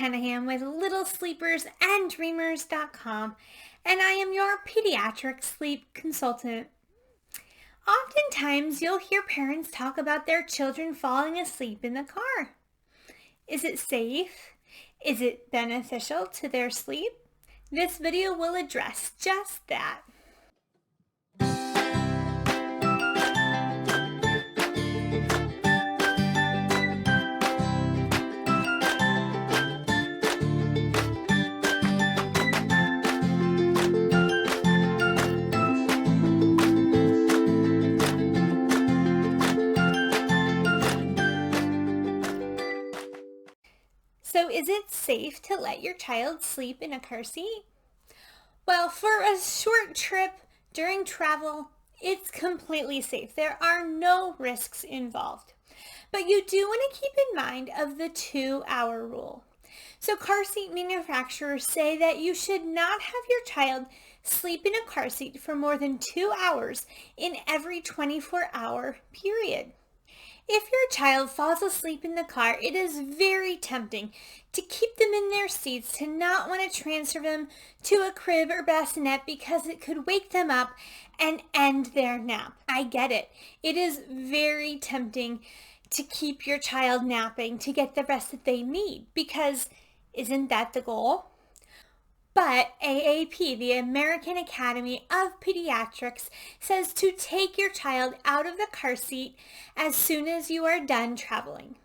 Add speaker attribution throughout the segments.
Speaker 1: Hanahan with Littlesleepersanddreamers.com, and I am your pediatric sleep consultant. Oftentimes, you'll hear parents talk about their children falling asleep in the car. Is it safe? Is it beneficial to their sleep? This video will address just that. So is it safe to let your child sleep in a car seat? Well, for a short trip during travel, it's completely safe. There are no risks involved. But you do want to keep in mind of the 2-hour rule. So car seat manufacturers say that you should not have your child sleep in a car seat for more than 2 hours in every 24-hour period. If your child falls asleep in the car, it is very tempting to keep them in their seats, to not want to transfer them to a crib or bassinet because it could wake them up and end their nap. I get it. It is very tempting to keep your child napping to get the rest that they need, because isn't that the goal? But AAP, the American Academy of Pediatrics, says to take your child out of the car seat as soon as you are done traveling.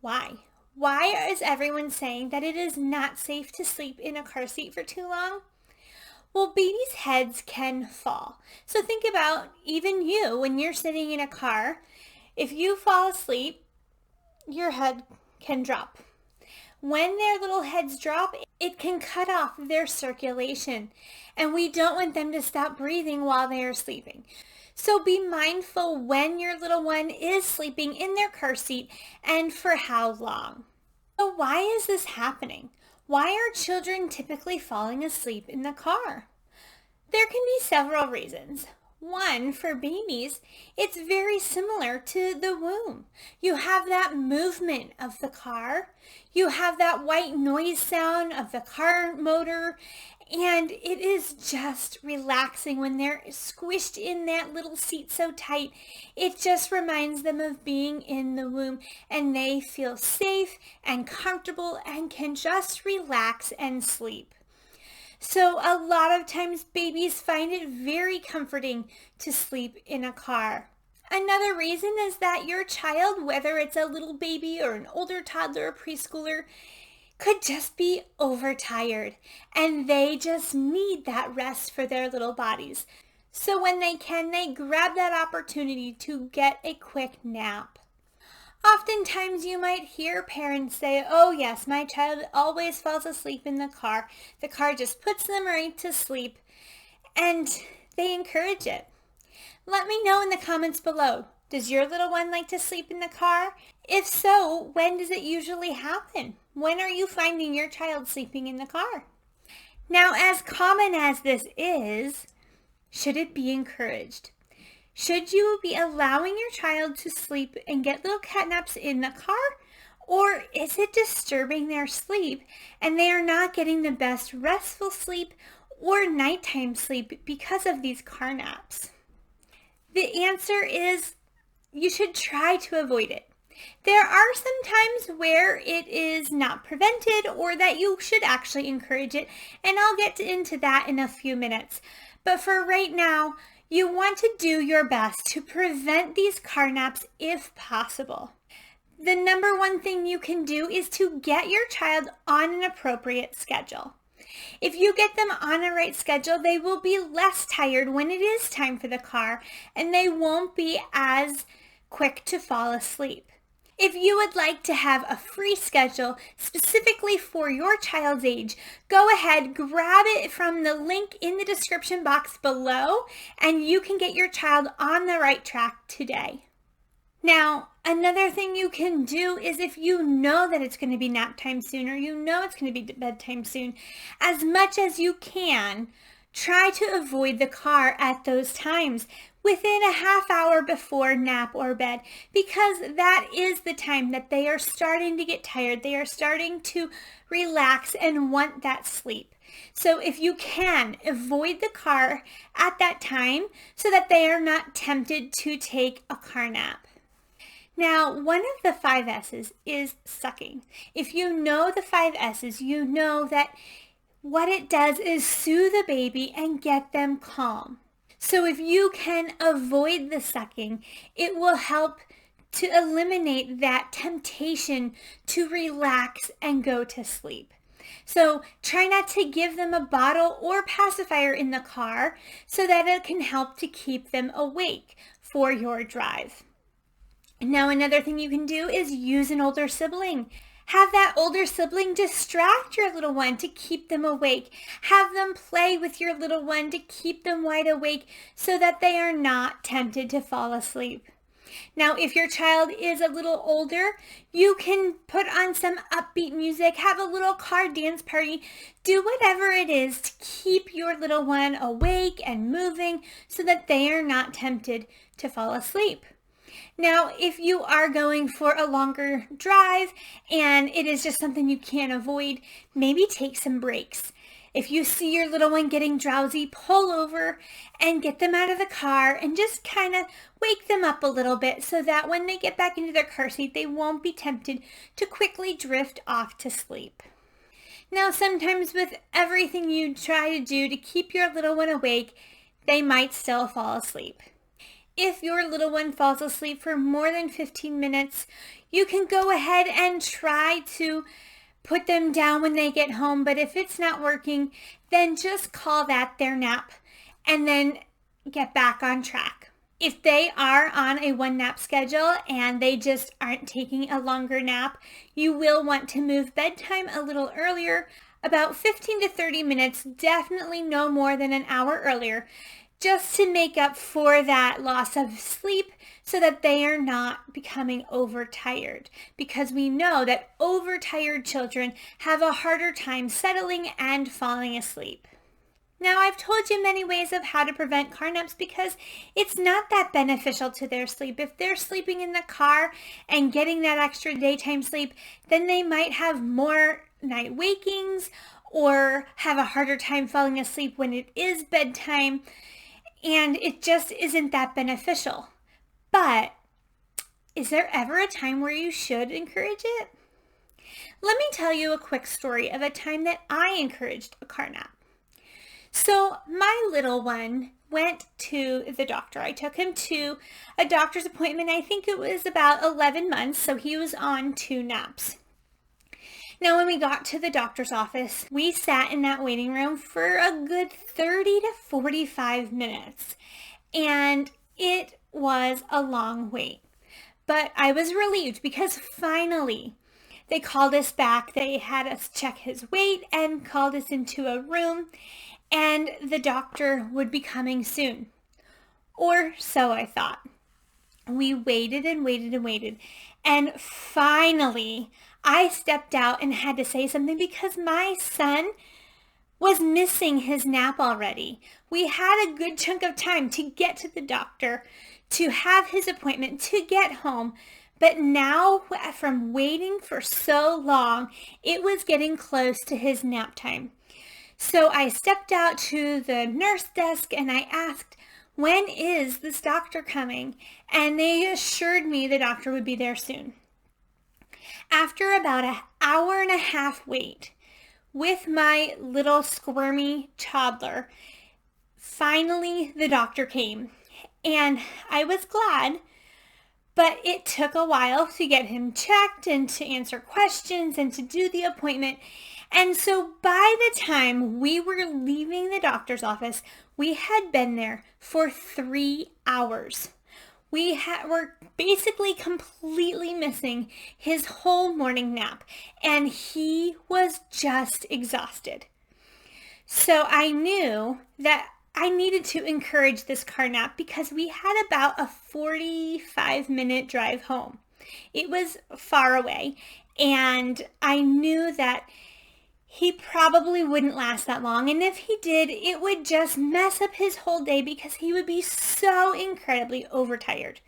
Speaker 1: Why? Why is everyone saying that it is not safe to sleep in a car seat for too long? Well, babies' heads can fall. So think about even you when you're sitting in a car. If you fall asleep, your head can drop. When their little heads drop, it can cut off their circulation, and we don't want them to stop breathing while they are sleeping. So be mindful when your little one is sleeping in their car seat and for how long. So why is this happening? Why are children typically falling asleep in the car? There can be several reasons. One, for babies, it's very similar to the womb. You have that movement of the car. You have that white noise sound of the car motor, and it is just relaxing when they're squished in that little seat so tight. It just reminds them of being in the womb, and they feel safe and comfortable and can just relax and sleep. So a lot of times babies find it very comforting to sleep in a car. Another reason is that your child, whether it's a little baby or an older toddler or preschooler, could just be overtired, and they just need that rest for their little bodies. So when they can, they grab that opportunity to get a quick nap. Oftentimes you might hear parents say, "Oh yes, my child always falls asleep in the car. The car just puts them right to sleep," and they encourage it. Let me know in the comments below. Does your little one like to sleep in the car? If so, when does it usually happen? When are you finding your child sleeping in the car? Now, as common as this is, should it be encouraged? Should you be allowing your child to sleep and get little cat naps in the car? Or is it disturbing their sleep and they are not getting the best restful sleep or nighttime sleep because of these car naps? The answer is you should try to avoid it. There are some times where it is not prevented or that you should actually encourage it, and I'll get into that in a few minutes. But for right now, you want to do your best to prevent these car naps if possible. The number one thing you can do is to get your child on an appropriate schedule. If you get them on a right schedule, they will be less tired when it is time for the car, and they won't be as quick to fall asleep. If you would like to have a free schedule specifically for your child's age, go ahead, grab it from the link in the description box below, and you can get your child on the right track today. Now, another thing you can do is if you know that it's going to be nap time soon, or you know it's going to be bedtime soon, as much as you can, try to avoid the car at those times. within a half hour before nap or bed, because that is the time that they are starting to get tired. They are starting to relax and want that sleep. So if you can, avoid the car at that time so that they are not tempted to take a car nap. Now, one of the 5S's is sucking. If you know the 5S's, you know that what it does is soothe the baby and get them calm. So if you can avoid the sucking, it will help to eliminate that temptation to relax and go to sleep. So try not to give them a bottle or pacifier in the car so that it can help to keep them awake for your drive. Now, another thing you can do is use an older sibling. Have that older sibling distract your little one to keep them awake. Have them play with your little one to keep them wide awake so that they are not tempted to fall asleep. Now, if your child is a little older, you can put on some upbeat music, have a little car dance party, do whatever it is to keep your little one awake and moving so that they are not tempted to fall asleep. Now, if you are going for a longer drive and it is just something you can't avoid, maybe take some breaks. If you see your little one getting drowsy, pull over and get them out of the car and just kind of wake them up a little bit so that when they get back into their car seat, they won't be tempted to quickly drift off to sleep. Now, sometimes with everything you try to do to keep your little one awake, they might still fall asleep. If your little one falls asleep for more than 15 minutes, you can go ahead and try to put them down when they get home. But if it's not working, then just call that their nap and then get back on track. If they are on a one nap schedule and they just aren't taking a longer nap, you will want to move bedtime a little earlier, about 15 to 30 minutes, definitely no more than an hour earlier, just to make up for that loss of sleep so that they are not becoming overtired, because we know that overtired children have a harder time settling and falling asleep. Now, I've told you many ways of how to prevent car naps because it's not that beneficial to their sleep. If they're sleeping in the car and getting that extra daytime sleep, then they might have more night wakings or have a harder time falling asleep when it is bedtime. And it just isn't that beneficial. But is there ever a time where you should encourage it? Let me tell you a quick story of a time that I encouraged a car nap. So my little one went to the doctor. I took him to a doctor's appointment. I think it was about 11 months, so he was on 2 naps. Now, when we got to the doctor's office, we sat in that waiting room for a good 30 to 45 minutes, and it was a long wait. But I was relieved because finally they called us back. They had us check his weight and called us into a room, and the doctor would be coming soon. Or so I thought. We waited and waited and waited, and finally I stepped out and had to say something because my son was missing his nap already. We had a good chunk of time to get to the doctor, to have his appointment, to get home. But now, from waiting for so long, it was getting close to his nap time. So I stepped out to the nurse desk and I asked, "When is this doctor coming?" And they assured me the doctor would be there soon. After about an hour and a half wait with my little squirmy toddler, finally the doctor came, and I was glad, but it took a while to get him checked and to answer questions and to do the appointment. And so by the time we were leaving the doctor's office, we had been there for 3 hours. We were basically completely missing his whole morning nap, and he was just exhausted. So I knew that I needed to encourage this car nap because we had about a 45-minute drive home. It was far away, and I knew that he probably wouldn't last that long. And if he did, it would just mess up his whole day because he would be so incredibly overtired.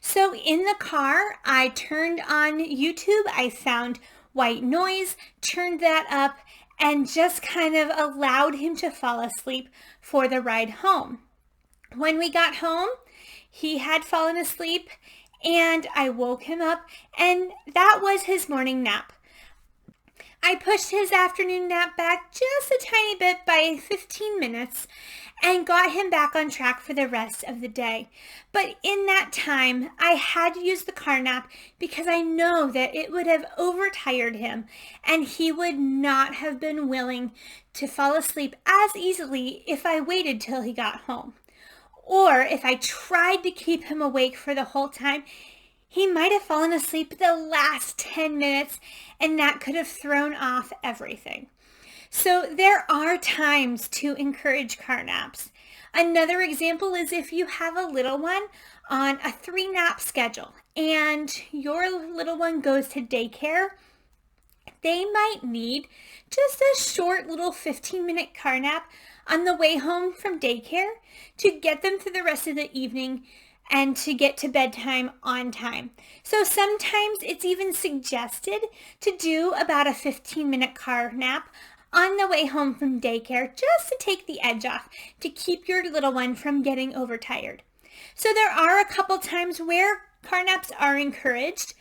Speaker 1: So in the car, I turned on YouTube. I found white noise, turned that up, and just kind of allowed him to fall asleep for the ride home. When we got home, he had fallen asleep and I woke him up, and that was his morning nap. I pushed his afternoon nap back just a tiny bit by 15 minutes and got him back on track for the rest of the day. But in that time, I had to use the car nap because I know that it would have overtired him and he would not have been willing to fall asleep as easily if I waited till he got home. Or if I tried to keep him awake for the whole time, he might have fallen asleep the last 10 minutes, and that could have thrown off everything. So there are times to encourage car naps. Another example is if you have a little one on a 3-nap schedule and your little one goes to daycare, they might need just a short little 15-minute car nap on the way home from daycare to get them through the rest of the evening and to get to bedtime on time. So sometimes it's even suggested to do about a 15-minute car nap on the way home from daycare just to take the edge off, to keep your little one from getting overtired. So there are a couple times where car naps are encouraged,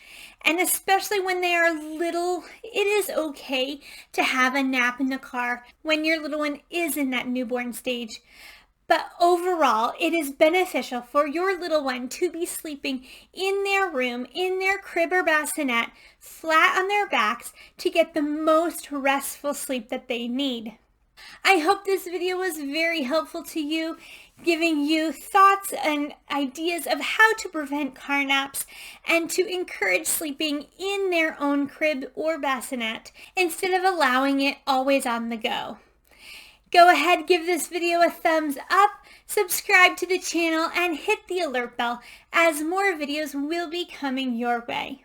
Speaker 1: and especially when they are little, it is okay to have a nap in the car when your little one is in that newborn stage. But overall, it is beneficial for your little one to be sleeping in their room, in their crib or bassinet, flat on their backs to get the most restful sleep that they need. I hope this video was very helpful to you, giving you thoughts and ideas of how to prevent car naps and to encourage sleeping in their own crib or bassinet instead of allowing it always on the go. Go ahead, give this video a thumbs up, subscribe to the channel, and hit the alert bell as more videos will be coming your way.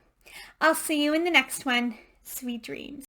Speaker 1: I'll see you in the next one. Sweet dreams.